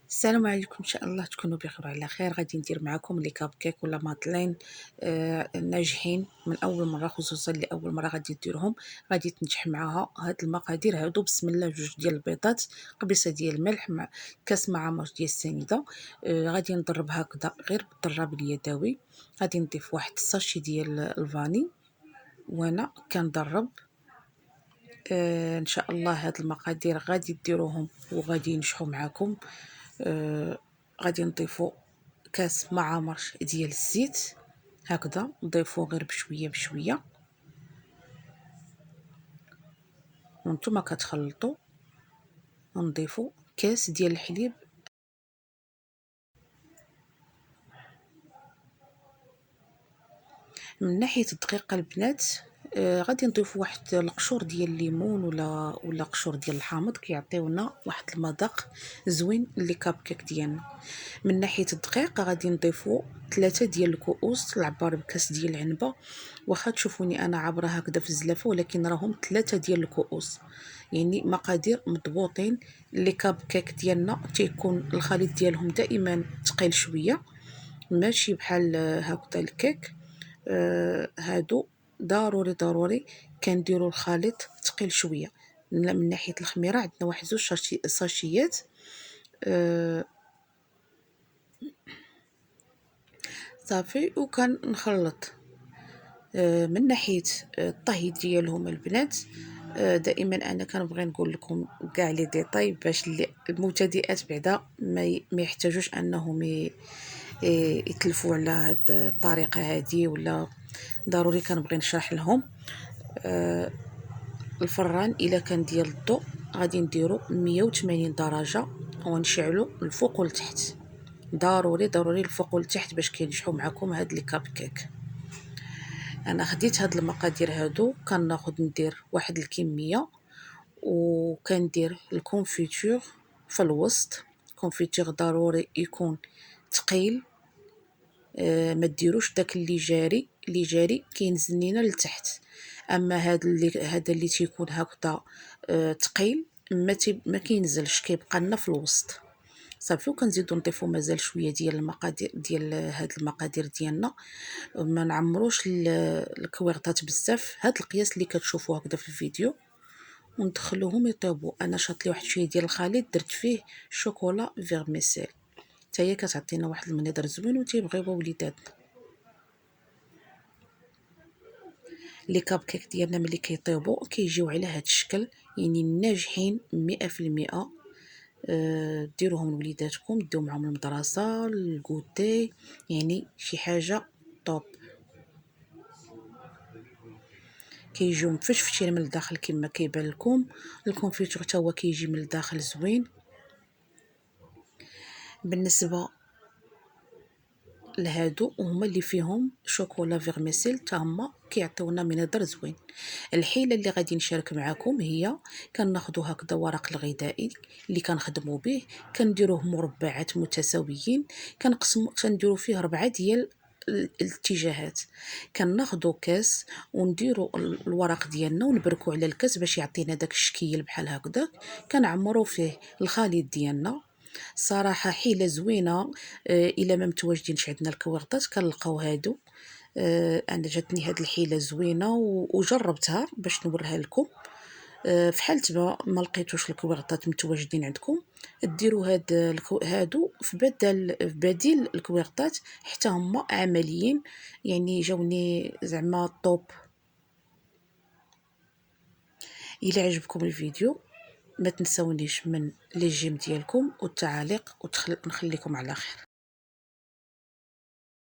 السلام عليكم، ان شاء الله تكونوا بخير وعلى خير. غادي ندير معكم لي كاب كيك ولا مادلين ناجحين من اول مره، خصوصا لاول مره غادي ديرهم. غادي تنجح معاها هاد المقادير هادو. بسم الله، جوج ديال البيضات، قبيصه ديال الملح، مع كاس معمر ديال السنيده. غادي نضرب هكذا غير بالضراب اليدوي. غادي نضيف واحد الساشي ديال الفاني وانا كنضرب. ان شاء الله هاد المقادير غادي ديروهم وغادي ينجحوا معكم. غادي نضيفو كاس معامر ديال الزيت، هكذا نضيفوه غير بشويه بشويه وانتم كتخلطوا. نضيفو كاس ديال الحليب. من ناحيه الدقيق البنات، غادي نضيفوا واحد القشور ديال الليمون ولا قشور ديال الحامض، كيعطيونا واحد المذاق زوين لي كاب كيك ديالنا. من ناحيه الدقيق غادي نضيفوا 3 ديال الكؤوس العبار بكاس ديال العنبه. واخا تشوفوني انا عابره هكذا في الزلافه، ولكن راهم 3 ديال الكؤوس، يعني مقادير مضبوطين. لي كاب كيك ديالنا تيكون الخليط ديالهم دائما ثقيل شويه، ماشي بحال هكذا الكيك. هادو ضروري ضروري كنديروا الخليط ثقيل شويه. من ناحيه الخميره عندنا واحد زوج ساشيات. صافي وكنخلط. من ناحيه الطهي ديالهم البنات، دائما انا كنبغي نقول لكم كاع لي ديتاي باش المبتدئات بعدا ما يحتاجوش انهم يتلفوا على هاد الطريقه هذه، ولا ضروري كنبغي نشرح لهم. الفران الا كان ديال الضوء غادي نديرو 180 درجه ونشعلو الفوق والتحت. ضروري ضروري الفوق والتحت باش كينجحوا معكم هاد لي كاب كيك. انا خديت هاد المقادير هادو، كناخذ ندير واحد الكميه وكندير الكونفيتور في الوسط. الكونفيتور ضروري يكون ثقيل، ما ديروش داك اللي جاري كينزل لينا لتحت. اما هذا اللي تيكون هكذا ثقيل ما كينزلش، كيبقى لنا في الوسط. صافي وكنزيدو نضيفو مازال شويه ديال المقادير ديال هاد المقادير ديالنا. ما نعمروش الكويغطات بزاف، هاد القياس اللي كتشوفوه هكذا في الفيديو، وندخلوهم يطيبوا. انا شاط لي واحد شويه ديال الخليط، درت فيه شوكولا فيرميسيل، حتى هي كتعطينا واحد المنظر زوين وتيبغيوها وليداتنا. لي كاب كيك ديالنا ملي كيطيبوا كيجيو على هاد الشكل، يعني ناجحين 100%. ديروهم لوليداتكم، ديو معهم المدرسه الكوتي، يعني شي حاجه طوب. كيجيو مفشفشين من الداخل كما كيبان لكم. الكونفيتور حتى هو كيجي من الداخل زوين. بالنسبه لهادو هما اللي فيهم شوكولا فيرميسيل، حتى هما كيعطيونا منظر زوين. الحيله اللي غادي نشارك معكم هي كناخذوا هكذا ورق الغذائي اللي كنخدموا به، كنديروه مربعات متساويين، كنديروا فيه 4 ديال الاتجاهات. كناخذوا كاس ونديروا الورق ديالنا ونبركوا على الكاس باش يعطينا داك الشكل بحال هكذا. كنعمروا فيه الخليط ديالنا. صراحه حيله زوينه. الا ما متواجدينش عندنا الكويغطات كنلقاو هادو. انا جاتني هاد الحيله زوينه وجربتها باش نوريها لكم. في حالة ما لقيتوش الكويغطات متواجدين عندكم، ديروا هادو في بديل الكويغطات، حتى هما عمليين، يعني جاوني زعما طوب. الى عجبكم الفيديو ما تنسونيش من لي جيم ديالكم والتعاليق، ونخليكم على خير.